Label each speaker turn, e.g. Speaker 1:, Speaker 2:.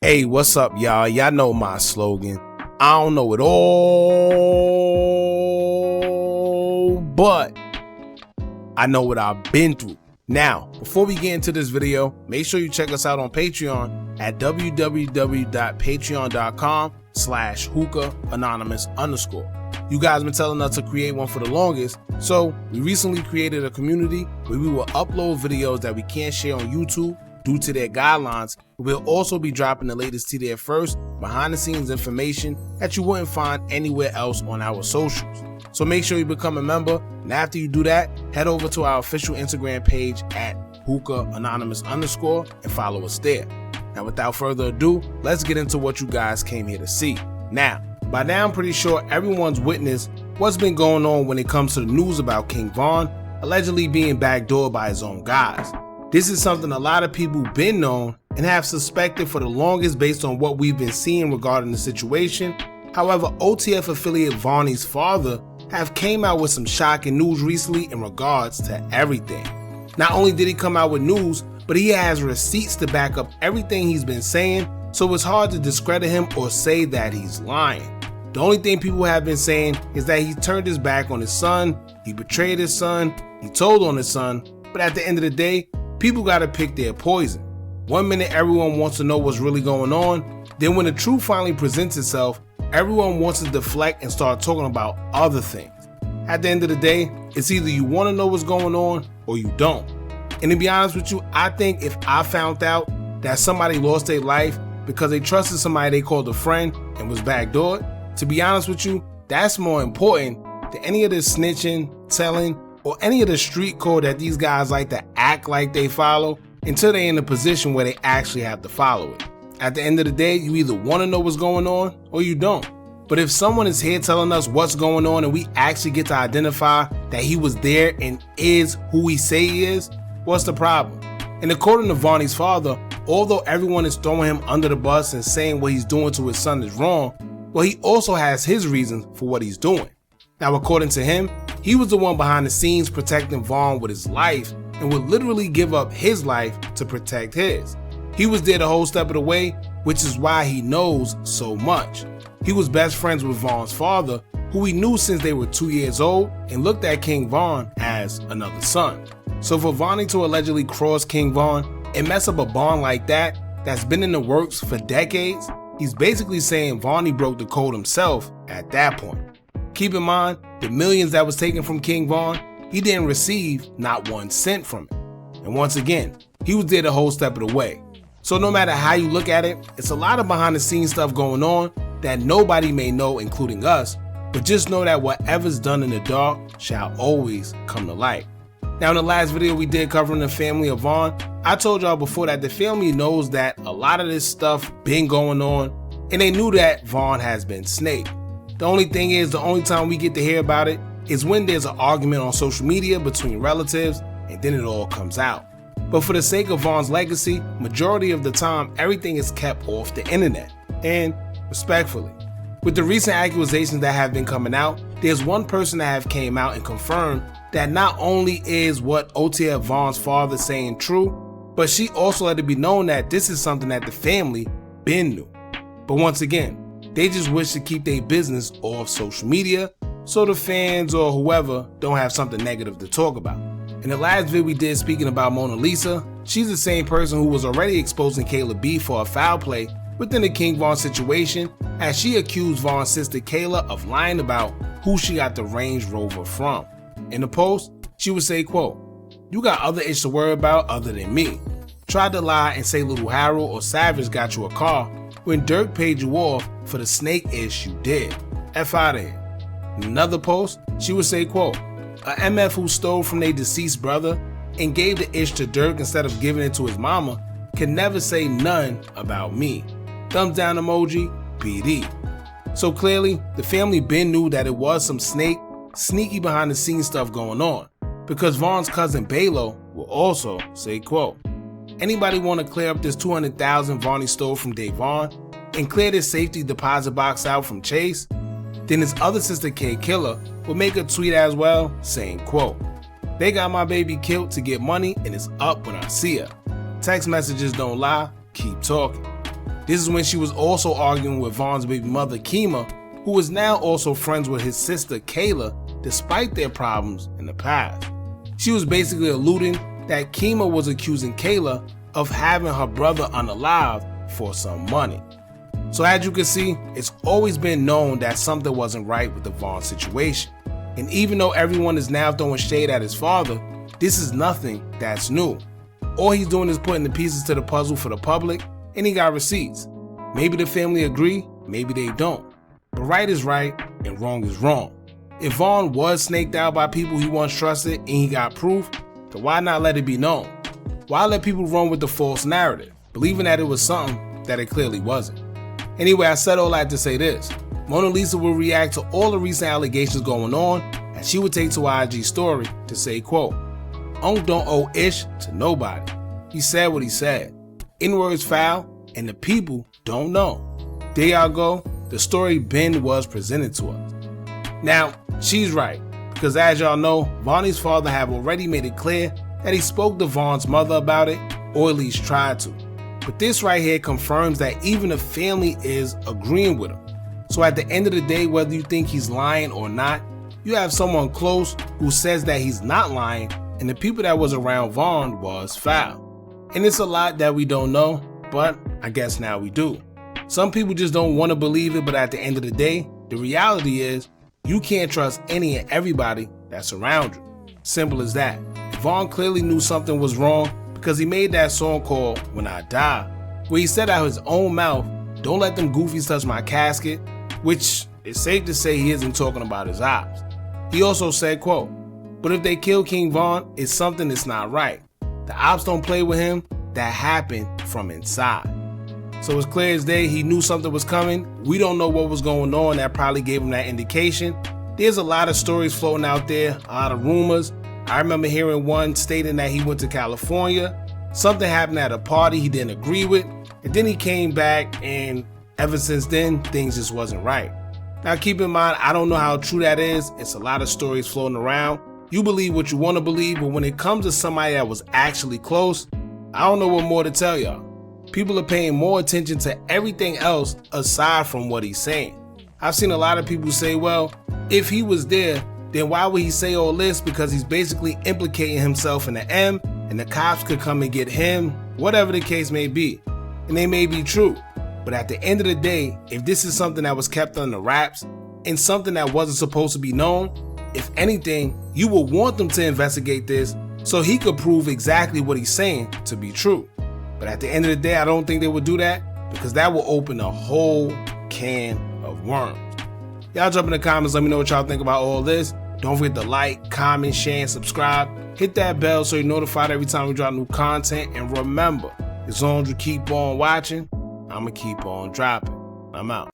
Speaker 1: Hey, what's up, y'all? Y'all know my slogan. I don't know it all, but I know what I've been through. Now, before we get into this video, make sure you check us out on Patreon at www.patreon.com/Hookah Anonymous _. You guys been telling us to create one for the longest, so we recently created a community where we will upload videos that we can't share on YouTube due to their guidelines. We'll also be dropping the latest to there first, behind the scenes information that you wouldn't find anywhere else on our socials. So make sure you become a member, and after you do that, head over to our official Instagram page at Hookah Anonymous _ and follow us there. Now without further ado, let's get into what you guys came here to see. Now, by now I'm pretty sure everyone's witnessed what's been going on when it comes to the news about King Von allegedly being backdoored by his own guys. This is something a lot of people been known and have suspected for the longest based on what we've been seeing regarding the situation. However, OTF affiliate Vonnie's father have came out with some shocking news recently in regards to everything. Not only did he come out with news, but he has receipts to back up everything he's been saying, so it's hard to discredit him or say that he's lying. The only thing people have been saying is that he turned his back on his son, he betrayed his son, he told on his son, but at the end of the day, people gotta pick their poison. One minute everyone wants to know what's really going on, then when the truth finally presents itself, everyone wants to deflect and start talking about other things. At the end of the day, it's either you want to know what's going on or you don't. And to be honest with you, I think if I found out that somebody lost their life because they trusted somebody they called a friend and was backdoored, to be honest with you, that's more important than any of this snitching, telling, or any of the street code that these guys like to act like they follow until they're in a position where they actually have to follow it. At the end of the day, you either want to know what's going on or you don't. But if someone is here telling us what's going on and we actually get to identify that he was there and is who we say he is, what's the problem? And according to Vonnie's father, although everyone is throwing him under the bus and saying what he's doing to his son is wrong, well, he also has his reasons for what he's doing. Now, according to him, he was the one behind the scenes protecting Von with his life and would literally give up his life to protect his. He was there the whole step of the way, which is why he knows so much. He was best friends with Von's father, who he knew since they were 2 years old, and looked at King Von as another son. So for Vonnie to allegedly cross King Von and mess up a bond like that, that's been in the works for decades, he's basically saying Vonnie broke the code himself at that point. Keep in mind, the millions that was taken from King Von, he didn't receive not 1 cent from it. And once again, he was there the whole step of the way. So no matter how you look at it, it's a lot of behind the scenes stuff going on that nobody may know, including us, but just know that whatever's done in the dark shall always come to light. Now, in the last video we did covering the family of Von, I told y'all before that the family knows that a lot of this stuff been going on, and they knew that Von has been snaked. The only thing is, the only time we get to hear about it is when there's an argument on social media between relatives, and then it all comes out. But for the sake of Von's legacy, majority of the time, everything is kept off the internet. And respectfully, with the recent accusations that have been coming out, there's one person that have came out and confirmed that not only is what OTF Von's father saying true, but she also let it be known that this is something that the family been knew. But once again, they just wish to keep their business off social media so the fans or whoever don't have something negative to talk about. In the last video we did speaking about Mona Lisa, she's the same person who was already exposing Kayla B for a foul play within the King Von situation, as she accused Von's sister Kayla of lying about who she got the Range Rover from. In the post, she would say, quote, "You got other issues to worry about other than me. Tried to lie and say Little Harold or Savage got you a car when Dirk paid you off for the snake ish you did. F out of here." In another post, she would say, quote, "A MF who stole from their deceased brother and gave the ish to Dirk instead of giving it to his mama can never say none about me. Thumbs down emoji, PD." So clearly, the family been knew that it was some sneaky behind the scenes stuff going on, because Von's cousin Balo will also say, quote, "Anybody want to clear up this $200,000 Vonnie stole from Dave Von and clear this safety deposit box out from Chase?" Then his other sister K Killer will make a tweet as well saying, quote, "They got my baby killed to get money and it's up when I see her. Text messages don't lie, keep talking." This is when she was also arguing with Von's baby mother, Kima, who was now also friends with his sister, Kayla, despite their problems in the past. She was basically alluding that Kima was accusing Kayla of having her brother unalived for some money. So as you can see, it's always been known that something wasn't right with the Vonn situation. And even though everyone is now throwing shade at his father, this is nothing that's new. All he's doing is putting the pieces to the puzzle for the public, and he got receipts. Maybe the family agree, maybe they don't. But right is right and wrong is wrong. If Vonn was snaked out by people he once trusted and he got proof, then why not let it be known? Why let people run with the false narrative, believing that it was something that it clearly wasn't? Anyway, I said all that to say this. Mona Lisa will react to all the recent allegations going on, and she would take to her IG story to say, quote, "Unc don't owe ish to nobody. He said what he said. N-words foul, and the people don't know." There y'all go. The story Ben was presented to us. Now, she's right, because as y'all know, Vonnie's father have already made it clear that he spoke to Von's mother about it, or at least tried to. But this right here confirms that even the family is agreeing with him. So at the end of the day, whether you think he's lying or not, you have someone close who says that he's not lying, and the people that was around Vonn was foul. And it's a lot that we don't know, but I guess now we do. Some people just don't want to believe it, but at the end of the day, the reality is you can't trust any and everybody that's around you. Simple as that. Vonn clearly knew something was wrong because he made that song called When I Die, where he said out his own mouth, "Don't let them goofies touch my casket," which is safe to say he isn't talking about his ops. He also said, quote, "But if they kill King Vonn, it's something that's not right. The ops don't play with him. That happened from inside." So it's clear as day he knew something was coming. We don't know what was going on that probably gave him that indication. There's a lot of stories floating out there, a lot of rumors. I remember hearing one stating that he went to California. Something happened at a party he didn't agree with, and then he came back, and ever since then, things just wasn't right. Now keep in mind, I don't know how true that is. It's a lot of stories floating around. You believe what you want to believe, but when it comes to somebody that was actually close, I don't know what more to tell y'all. People are paying more attention to everything else aside from what he's saying. I've seen a lot of people say, well, if he was there, then why would he say all this? Because he's basically implicating himself in the M, and the cops could come and get him, whatever the case may be. And they may be true. But at the end of the day, if this is something that was kept under wraps and something that wasn't supposed to be known, if anything, you would want them to investigate this so he could prove exactly what he's saying to be true. But at the end of the day, I don't think they would do that, because that will open a whole can of worms. Y'all jump in the comments, let me know what y'all think about all this. Don't forget to like, comment, share, and subscribe. Hit that bell so you're notified every time we drop new content. And remember, as long as you keep on watching, I'ma keep on dropping. I'm out.